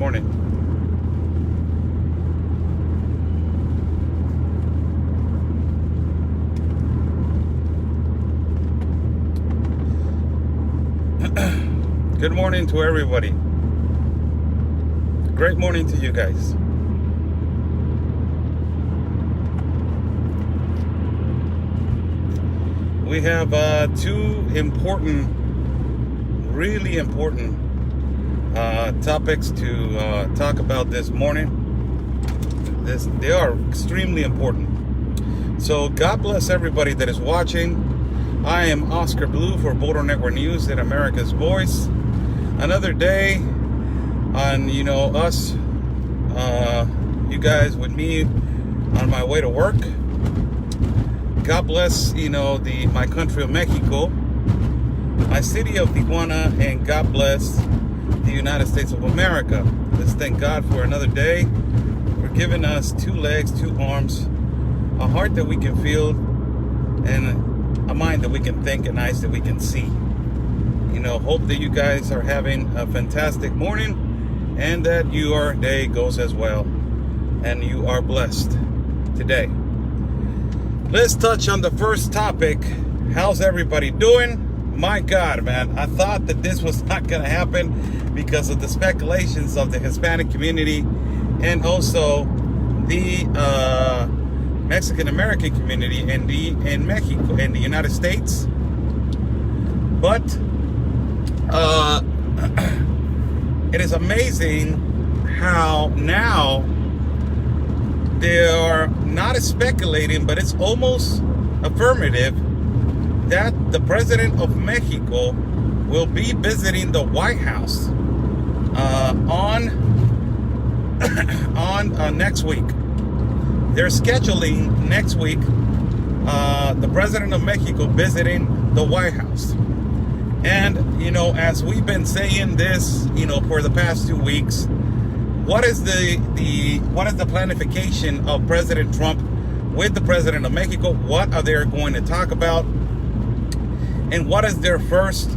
morning. Good morning to everybody. Great morning to you guys. We have two really important topics to talk about this morning. They are extremely important. So God bless everybody that is watching. I am Oscar Blue for Border Network News and America's Voice. Another day on, us, you guys with me on my way to work. God bless, my country of Mexico, my city of Tijuana, and God bless the United States of America. Let's thank God for another day, for giving us two legs, two arms, a heart that we can feel, and a mind that we can think, and eyes that we can see. Hope that you guys are having a fantastic morning and that your day goes as well and you are blessed today. Let's touch on the first topic. How's everybody doing? My God, man, I thought that this was not going to happen because of the speculations of the Hispanic community and also the Mexican American community in Mexico, in the United States. But it is amazing how now they are not speculating, but it's almost affirmative that the president of Mexico will be visiting the White House on next week. They're scheduling next week the president of Mexico visiting the White House. And, as we've been saying this, for the past 2 weeks, what is the planification of President Trump with the president of Mexico? What are they going to talk about? And what is their first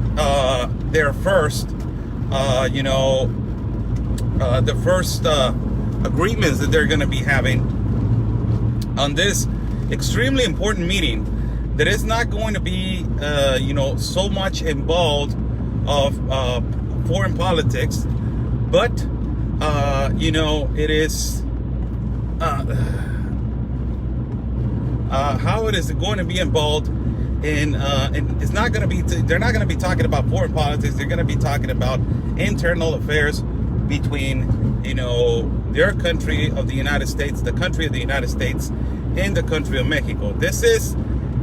agreements that they're going to be having on this extremely important meeting that is not going to be, so much involved of foreign politics, but, it is how it is going to be involved in it's not going to be, they're not going to be talking about foreign politics. They're going to be talking about internal affairs between, their country of the United States, the country of the United States, and the country of Mexico. This is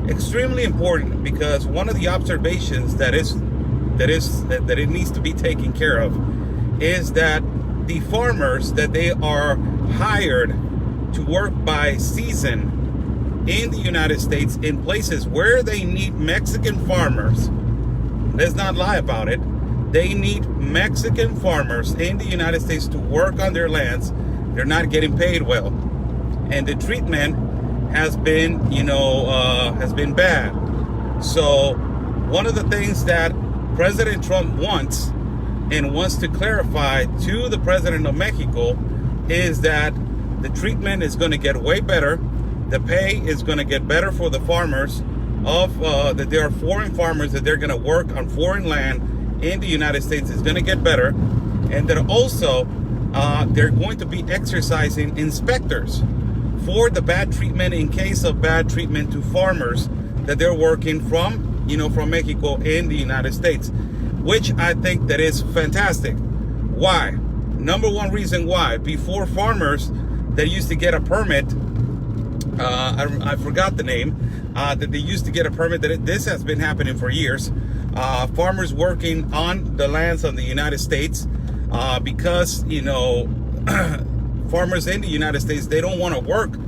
extremely important because one of the observations that it needs to be taken care of is that the farmers that they are hired to work by season in the United States in places where they need Mexican farmers, let's not lie about it, they need Mexican farmers in the United States to work on their lands. They're not getting paid well, and the treatment has been bad. So one of the things that President Trump wants to clarify to the president of Mexico is that the treatment is going to get way better. The pay is going to get better for the farmers that there are foreign farmers that they're going to work on foreign land in the United States is going to get better, and that also they're going to be exercising inspectors for the bad treatment in case of bad treatment to farmers that they're working from Mexico in the United States, which I think that is fantastic. Why? Number one reason why, before farmers that used to get a permit, I forgot the name, that they used to get a permit, this has been happening for years, farmers working on the lands of the United States, because, farmers in the United States, they don't want to work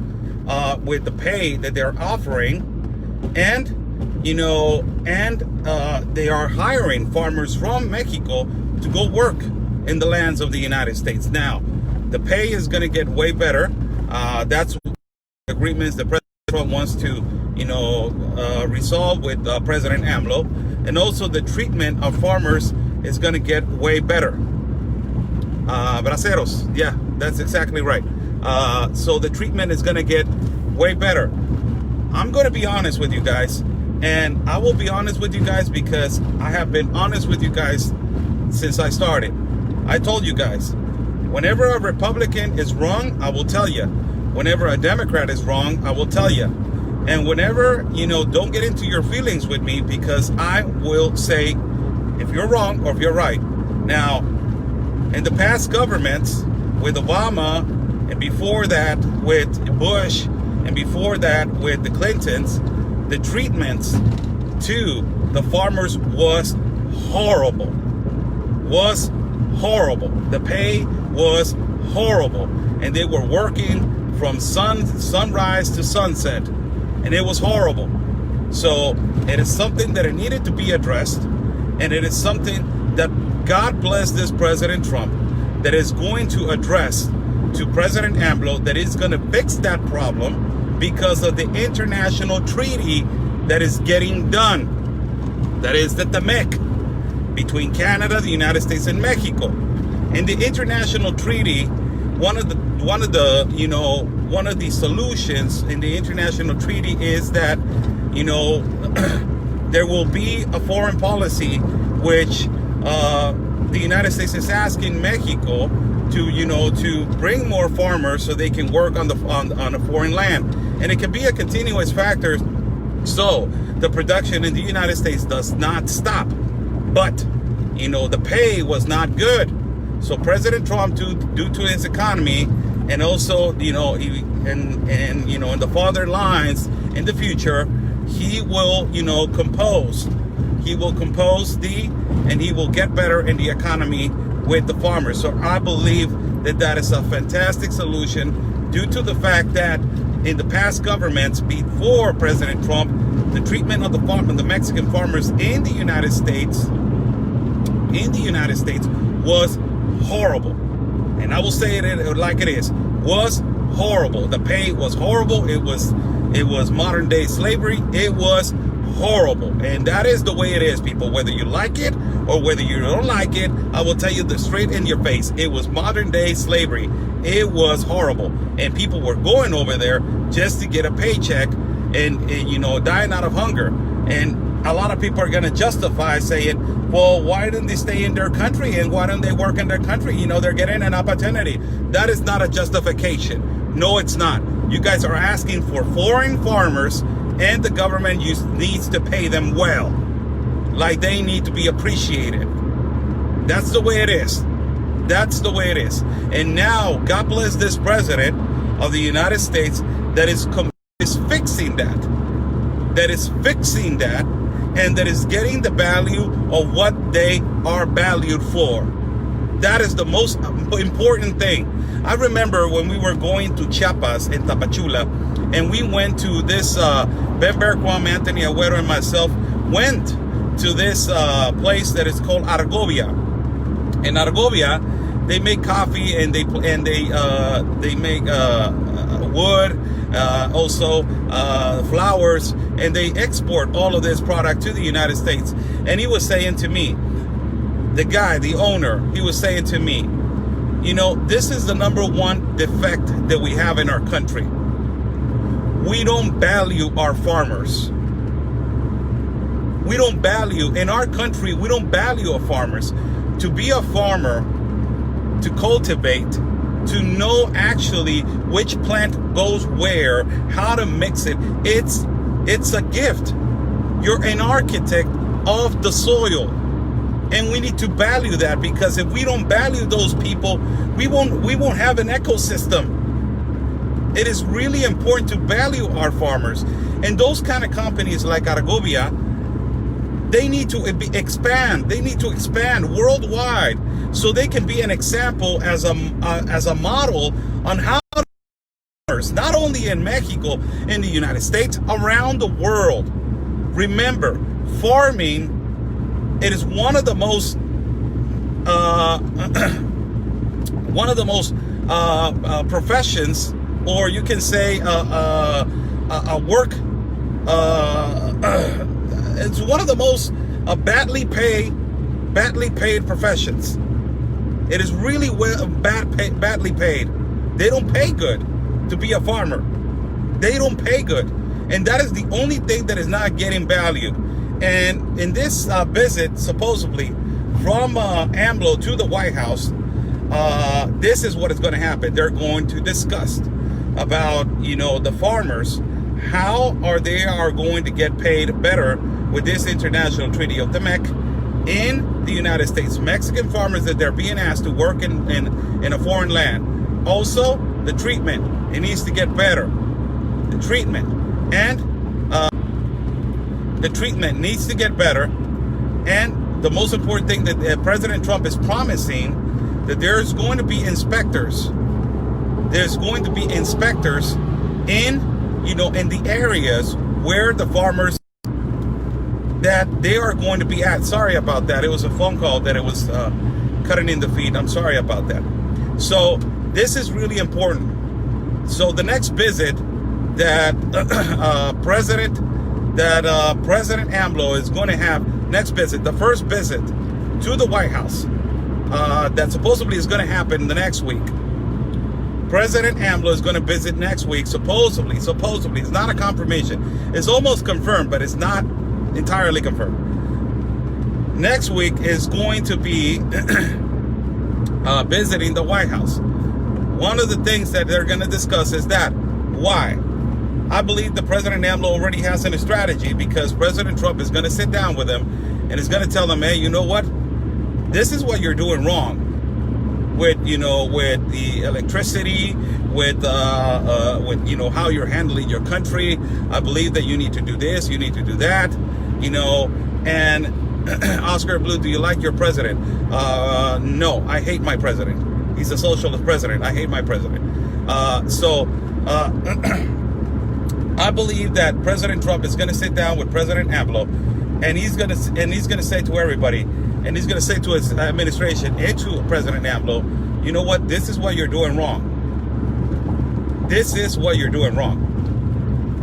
with the pay that they're offering, and they are hiring farmers from Mexico to go work in the lands of the United States. Now, the pay is going to get way better. That's agreements that President Trump wants to, resolve with President AMLO, and also the treatment of farmers is going to get way better. Braceros. Yeah, that's exactly right. So the treatment is going to get way better. I'm going to be honest with you guys, and I will be honest with you guys because I have been honest with you guys since I started. I told you guys, whenever a Republican is wrong, I will tell you. Whenever a Democrat is wrong, I will tell you. And whenever, don't get into your feelings with me, because I will say if you're wrong or if you're right. Now, in the past governments with Obama, and before that with Bush, and before that with the Clintons, the treatments to the farmers was horrible. Was horrible. The pay was horrible. And they were working from sunrise to sunset. And it was horrible. So it is something that it needed to be addressed. And it is something that God bless this President Trump that is going to address to President AMLO, that is going to fix that problem because of the international treaty that is getting done. That is the TMEC between Canada, the United States, and Mexico. In the international treaty, one of the solutions in the international treaty is that, there will be a foreign policy which the United States is asking Mexico to bring more farmers so they can work on a foreign land, and it can be a continuous factor, so the production in the United States does not stop. But the pay was not good, so President Trump, due to his economy, and also in the farther lines in the future, he will compose and he will get better in the economy with the farmers. So I believe that is a fantastic solution, due to the fact that in the past governments before President Trump, the treatment of the Mexican farmers in the United States was horrible. And I will say it like it is, was horrible. The pay was horrible. It was modern day slavery. It was horrible. And that is the way it is, people. Whether you like it or whether you don't like it, I will tell you straight in your face. It was modern day slavery. It was horrible. And people were going over there just to get a paycheck and dying out of hunger. And a lot of people are going to justify saying, well, why didn't they stay in their country and why don't they work in their country? They're getting an opportunity. That is not a justification. No, it's not. You guys are asking for foreign farmers, and the government needs to pay them well. Like they need to be appreciated. That's the way it is. That's the way it is. And now, God bless this president of the United States that is fixing that. That is fixing that, and that is getting the value of what they are valued for. That is the most important thing. I remember when we were going to Chiapas in Tapachula, and we went to this, Ben Berquam, Anthony Agüero, and myself went to this place that is called Argovia. In Argovia, they make coffee and they make wood, also flowers, and they export all of this product to the United States. And he was saying to me, the owner, he was saying to me, this is the number one defect that we have in our country. We don't value our farmers. We don't value, in our country, we don't value our farmers. To be a farmer, to cultivate, to know actually which plant goes where, how to mix it, it's a gift. You're an architect of the soil. And we need to value that, because if we don't value those people, we won't have an ecosystem. It is really important to value our farmers. And those kind of companies like Argovia, they need to expand. They need to expand worldwide so they can be an example as a model on how to farmers, not only in Mexico, in the United States, around the world. Remember, farming, it is one of the most professions, or you can say a work. It's one of the most badly paid professions. It is really badly paid. They don't pay good to be a farmer. They don't pay good. And that is the only thing that is not getting valued. And in this visit, supposedly, from AMLO to the White House, this is what is going to happen. They're going to discuss about, the farmers, how they are going to get paid better with this international treaty of the MEC in the United States. Mexican farmers that they're being asked to work in a foreign land. Also, the treatment, it needs to get better. The treatment needs to get better. And the most important thing that President Trump is promising, that there's going to be inspectors. There's going to be inspectors in the areas where the farmers that they are going to be at. Sorry about that. It was a phone call that it was cutting in the feed. I'm sorry about that. So this is really important. So the next visit that President AMLO is going to have, the first visit to the White House, that supposedly is going to happen the next week. President AMLO is going to visit next week, supposedly. It's not a confirmation. It's almost confirmed, but it's not entirely confirmed. Next week is going to be visiting the White House. One of the things that they're going to discuss is that. Why? I believe the President AMLO already has a strategy, because President Trump is going to sit down with him and is going to tell them, hey, you know what? This is what you're doing wrong with the electricity, with how you're handling your country. I believe that you need to do this, you need to do that, and Oscar Blue, do you like your president? No, I hate my president. He's a socialist president. I hate my president. I believe that President Trump is going to sit down with President AMLO, and he's going to say to everybody, and he's going to say to his administration and to President AMLO, you know what? This is what you're doing wrong. This is what you're doing wrong.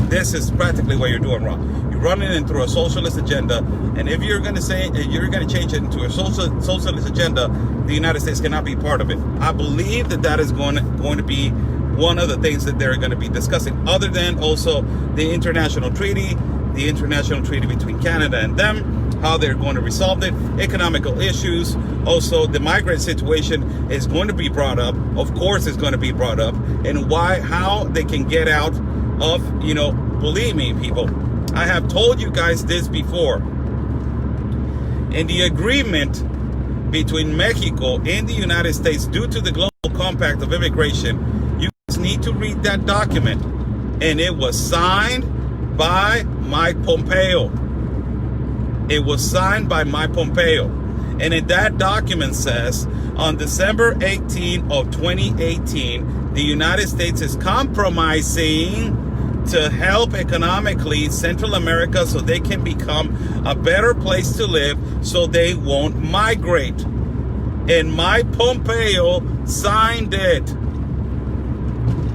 This is practically what you're doing wrong. You're running it through a socialist agenda, and if you're going to say you're going to change it into a socialist agenda, the United States cannot be part of it. I believe that is going to be one of the things that they're going to be discussing, other than also the international treaty between Canada and them, how they're going to resolve it, economical issues. Also, the migrant situation is going to be brought up. Of course, it's going to be brought up, and how they can get out of, believe me, people, I have told you guys this before. In the agreement between Mexico and the United States, due to the Global Compact of Immigration, need to read that document, and it was signed by Mike Pompeo. It was signed by Mike Pompeo, and in that document says on December 18 of 2018, the United States is compromising to help economically Central America so they can become a better place to live, so they won't migrate. And Mike Pompeo signed it.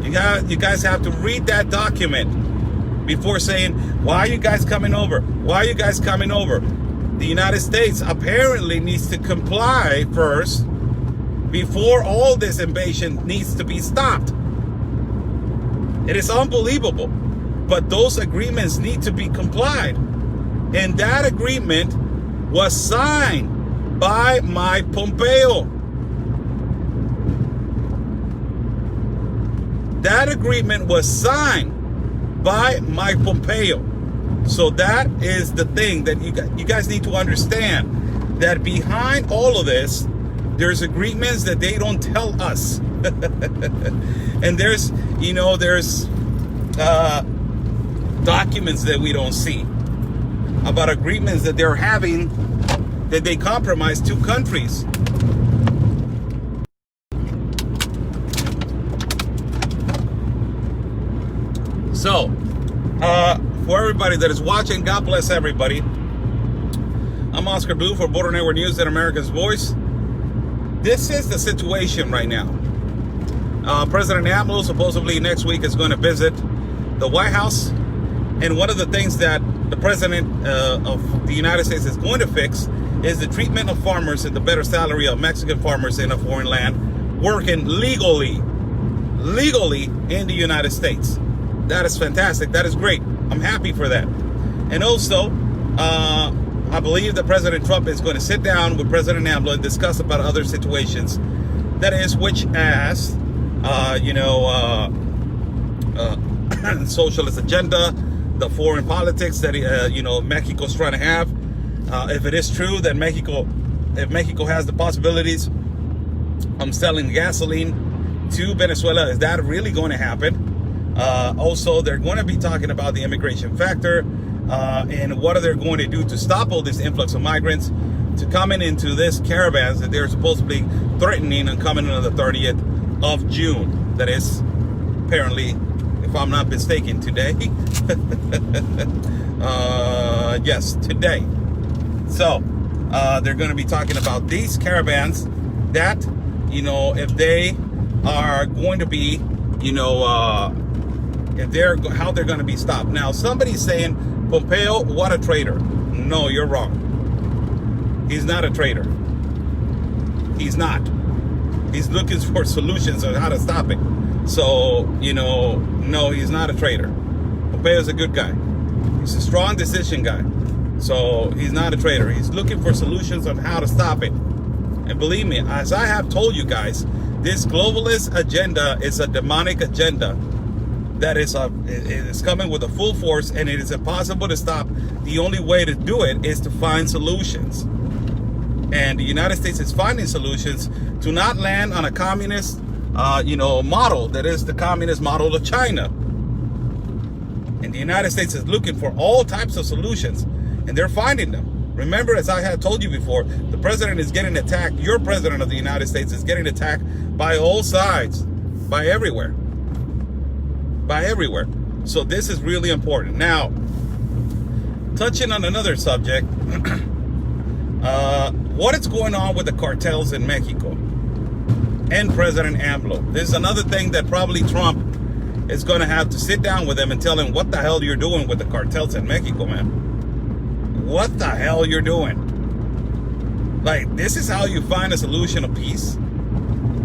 You guys have to read that document before saying, why are you guys coming over? Why are you guys coming over? The United States apparently needs to comply first before all this invasion needs to be stopped. It is unbelievable, but those agreements need to be complied. And that agreement was signed by Mike Pompeo. That agreement was signed by Mike Pompeo. So that is the thing that you guys need to understand, that behind all of this, there's agreements that they don't tell us. And there's documents that we don't see about agreements that they're having, that they compromise two countries. So, for everybody that is watching, God bless everybody. I'm Oscar Blue for Border Network News and America's Voice. This is the situation right now. President AMLO supposedly next week is going to visit the White House. And one of the things that the President of the United States is going to fix is the treatment of farmers and the better salary of Mexican farmers in a foreign land working legally in the United States. That is fantastic. That is great. I'm happy for that. And also, I believe that President Trump is going to sit down with President AMLO and discuss about other situations. That is, which as, socialist agenda, the foreign politics that, Mexico's trying to have. If it is true that if Mexico has the possibilities of selling gasoline to Venezuela, is that really going to happen? Also, they're going to be talking about the immigration factor and what are they going to do to stop all this influx of migrants to coming into this caravans that they're supposedly threatening and coming on the 30th of June. That is apparently, if I'm not mistaken, today. Yes, today. So they're going to be talking about these caravans that, if they are going to be, how they're going to be stopped. Now, somebody's saying, Pompeo, what a traitor. No, you're wrong. He's not a traitor. He's not. He's looking for solutions on how to stop it. So, no, he's not a traitor. Pompeo's a good guy. He's a strong decision guy. So he's not a traitor. He's looking for solutions on how to stop it. And believe me, as I have told you guys, this globalist agenda is a demonic agenda that is coming with a full force, and it is impossible to stop. The only way to do it is to find solutions. And the United States is finding solutions to not land on a communist, model that is the communist model of China. And the United States is looking for all types of solutions, and they're finding them. Remember, as I had told you before, the president is getting attacked. Your president of the United States is getting attacked by all sides, by everywhere. So this is really important. Now, touching on another subject, what is going on with the cartels in Mexico and President AMLO? This is another thing that probably Trump is going to have to sit down with them and tell him what the hell you're doing with the cartels in Mexico, man. What the hell you're doing? Like, this is how you find a solution of peace.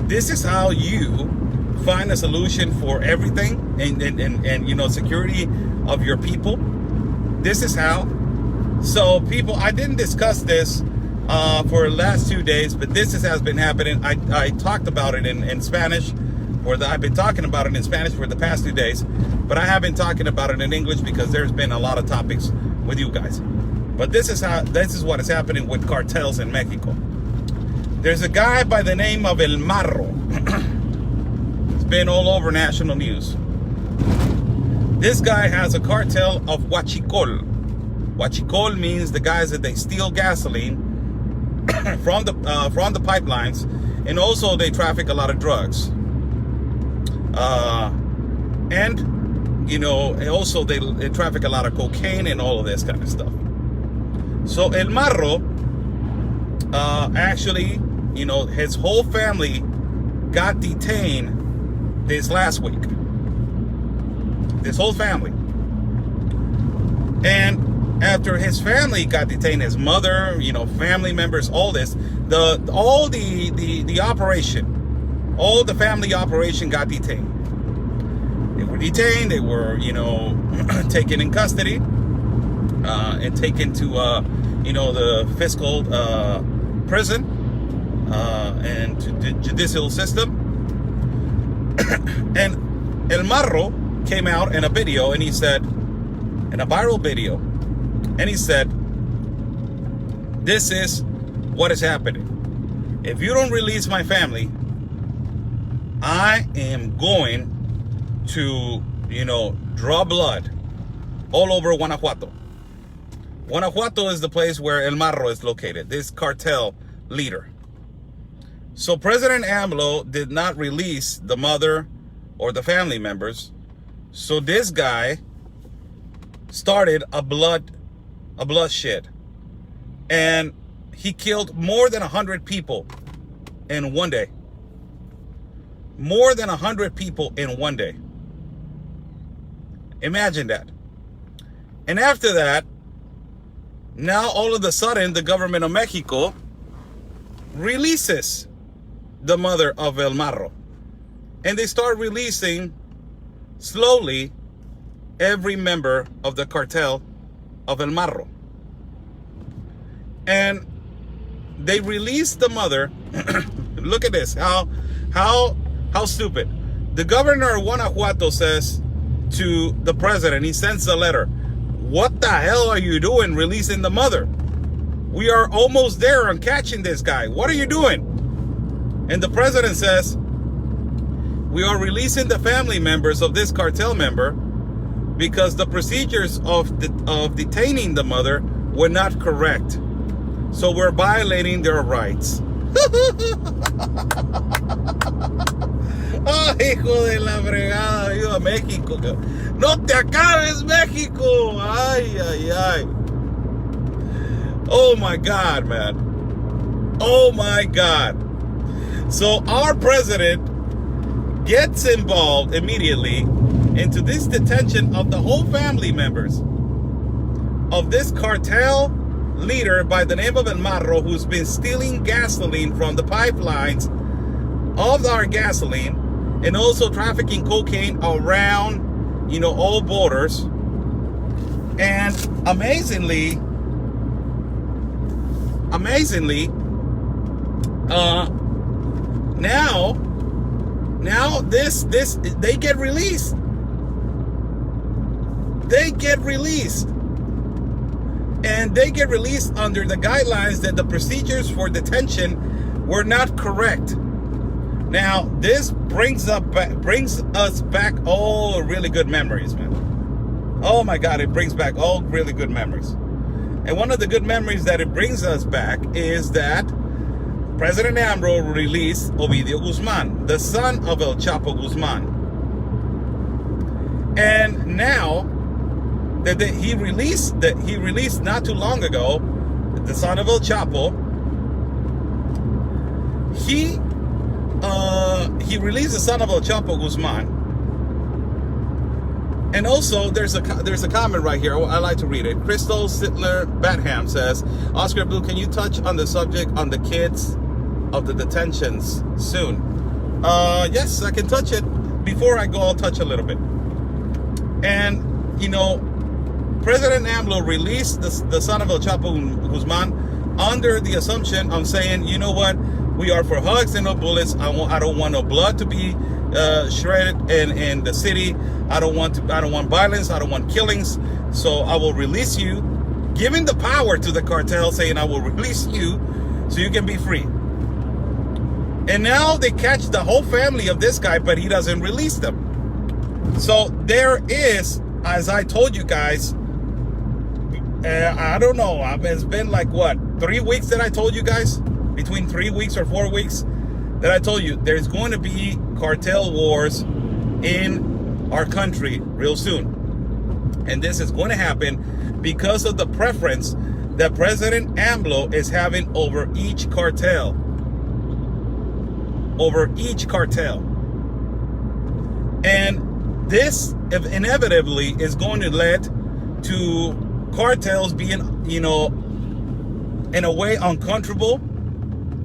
This is how you find a solution for everything and security of your people. This is how. So people, I didn't discuss this for the last 2 days, but this has been happening. I talked about it in Spanish, I've been talking about it in Spanish for the past 2 days, but I have been talking about it in English because there's been a lot of topics with you guys. But this is what is happening with cartels in Mexico. There's a guy by the name of El Marro. It's been all over national news. This guy has a cartel of huachicol. Huachicol means the guys that they steal gasoline from the pipelines, and also they traffic a lot of drugs. Also they traffic a lot of cocaine and all of this kind of stuff. So El Marro, actually, his whole family got detained this last week. This whole family. And after his family got detained, his mother, family members, all this, the family operation got detained. They were detained. They were, taken in custody and taken to, the fiscal prison and to the judicial system. And El Marro came out in a video, and he said, in a viral video, and he said, this is what is happening. If you don't release my family, I am going to, draw blood all over Guanajuato. Guanajuato is the place where El Marro is located, this cartel leader. So President AMLO did not release the mother or the family members. So this guy started a bloodshed. And he killed more than 100 people in one day. More than 100 people in one day. Imagine that. And after that, Now, all of a sudden, the government of Mexico releases the mother of El Marro. And they start releasing slowly every member of the cartel of El Marro. And they release the mother. Look at this. How stupid. The governor of Guanajuato says to the president, he sends a letter. What the hell are you doing releasing the mother? We are almost there on catching this guy. What are you doing? And the president says, we are releasing the family members of this cartel member because the procedures of detaining the mother were not correct. So we're violating their rights. Oh, hijo de la fregada, viva México. No te acabes, México. Ay, ay, ay. Oh my God, man. Oh my God. So our president gets involved immediately into this detention of the whole family members of this cartel leader by the name of El Marro, who's been stealing gasoline from the pipelines of our gasoline and also trafficking cocaine around, all borders. And amazingly, now this they get released. They get released. And they get released under the guidelines that the procedures for detention were not correct. Now, this brings us back all really good memories, man. Oh my God, it brings back all really good memories. And one of the good memories that it brings us back is that President AMLO released Ovidio Guzman, the son of El Chapo Guzman. And now that he released not too long ago, the son of El Chapo, he released the son of El Chapo Guzman. And also, there's a comment right here. I like to read it. Crystal Sittler Batham says, Oscar Blue, can you touch on the subject on the kids of the detentions soon? Yes, I can touch it. Before I go, I'll touch a little bit. And, President AMLO released the son of El Chapo Guzman under the assumption of saying, you know what? We are for hugs and no bullets. I don't want no blood to be shredded in the city. I don't want violence. I don't want killings. So I will release you, giving the power to the cartel, saying I will release you so you can be free. And now they catch the whole family of this guy, but he doesn't release them. So there is, as I told you guys, I don't know. It's been like, 3 weeks that I told you guys? Between 3 weeks or 4 weeks that I told you there's going to be cartel wars in our country real soon. And this is going to happen because of the preference that President AMLO is having over each cartel. Over each cartel. And this inevitably is going to lead to cartels being, in a way uncomfortable,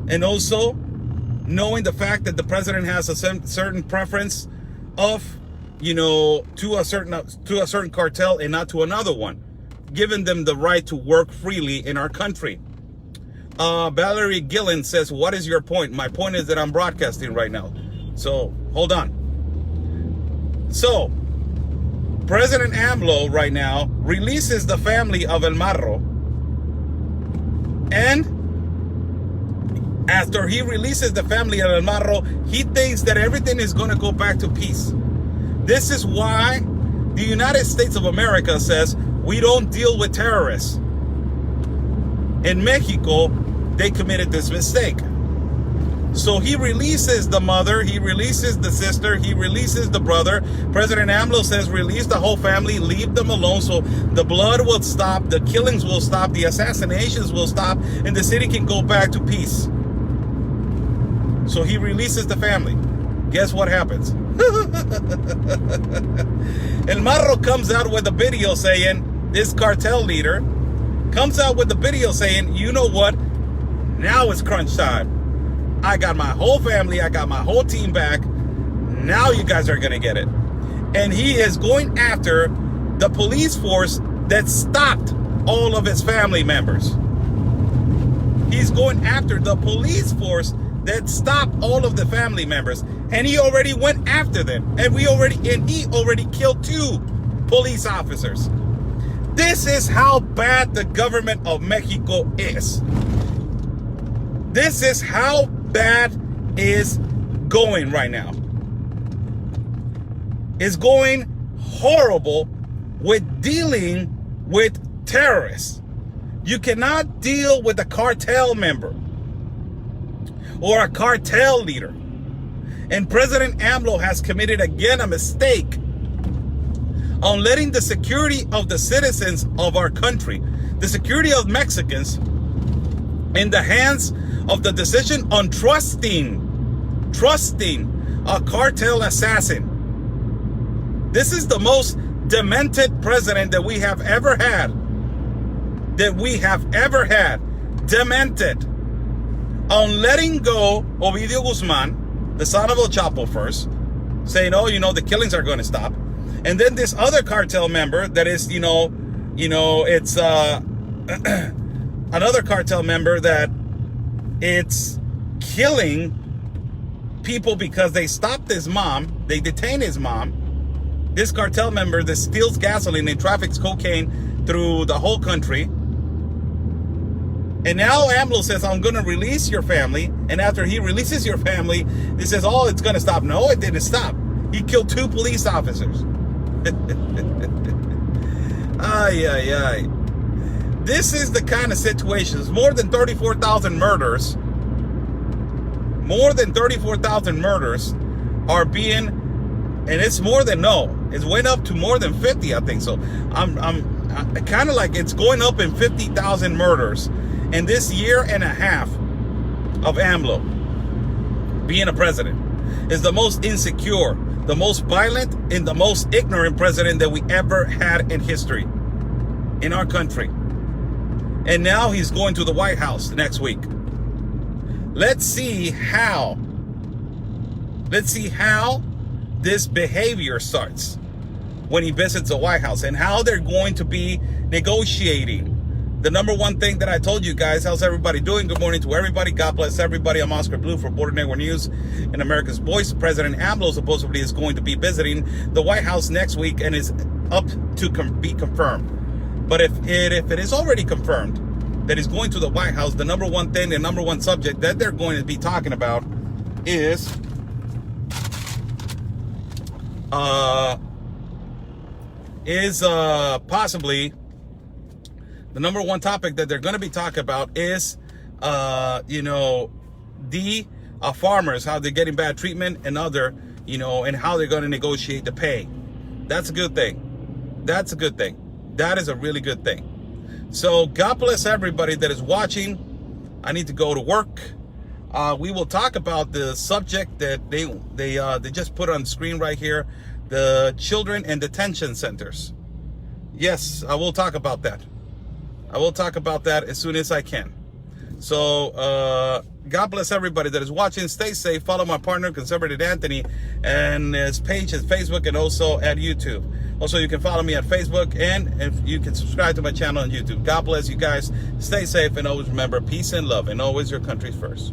and also knowing the fact that the president has a certain preference of, to a certain cartel and not to another one, giving them the right to work freely in our country. Valerie Gillen says, what is your point? My point is that I'm broadcasting right now. So hold on. So President AMLO right now releases the family of El Marro. And after he releases the family of El Marro, he thinks that everything is going to go back to peace. This is why the United States of America says we don't deal with terrorists. In Mexico, they committed this mistake. So he releases the mother, he releases the sister, he releases the brother. President AMLO says release the whole family, leave them alone so the blood will stop, the killings will stop, the assassinations will stop, and the city can go back to peace. So he releases the family. Guess what happens? El Marro comes out with a video saying, this cartel leader comes out with the video saying, you know what? Now it's crunch time. I got my whole family. I got my whole team back. Now you guys are going to get it. And he is going after the police force that stopped all of his family members. He's going after the police force that stopped all of the family members. And he already went after them. And he already killed 2 police officers. This is how bad the government of Mexico is. This is how bad is going right now. It's going horrible with dealing with terrorists. You cannot deal with a cartel member or a cartel leader. And President AMLO has committed again a mistake on letting the security of the citizens of our country, the security of Mexicans, in the hands of the decision on trusting a cartel assassin. This is the most demented president that we have ever had. Demented. On letting go Ovidio Guzman, the son of El Chapo first, saying, oh, you know, the killings are going to stop. And then this other cartel member that is, it's another cartel member that it's killing people because they stopped his mom. They detained his mom. This cartel member that steals gasoline and traffics cocaine through the whole country. And now AMLO says, I'm going to release your family. And after he releases your family, he says, oh, it's going to stop. No, it didn't stop. He killed 2 police officers. Ay, ay, ay. This is the kind of situations. More than 34,000 murders. More than 34,000 murders are being, and it's more than, it's went up to more than 50, I think. So I'm kind of like it's going up in 50,000 murders in this year and a half of AMLO being a president. Is the most insecure, the most violent, and the most ignorant president that we ever had in history in our country. And now he's going to the White House next week. Let's see how this behavior starts when he visits the White House, and how they're going to be negotiating. The number one thing that I told you guys, how's everybody doing? Good morning to everybody. God bless everybody. I'm Oscar Blue for Border Network News and America's Voice. President AMLO supposedly is going to be visiting the White House next week and is up to be confirmed. But if it is already confirmed that he's going to the White House, the number one thing, the number one subject that they're going to be talking about is possibly the number one topic that they're going to be talking about is, the farmers, how they're getting bad treatment and other, and how they're going to negotiate the pay. That's a good thing. That's a good thing. That is a really good thing. So God bless everybody that is watching. I need to go to work. We will talk about the subject that they just put on the screen right here, the children in detention centers. Yes, I will talk about that. I will talk about that as soon as I can. So God bless everybody that is watching. Stay safe. Follow my partner, Conservative Anthony, and his page is Facebook and also at YouTube. Also, you can follow me at Facebook, and if you can subscribe to my channel on YouTube. God bless you guys. Stay safe, and always remember peace and love, and always your country first.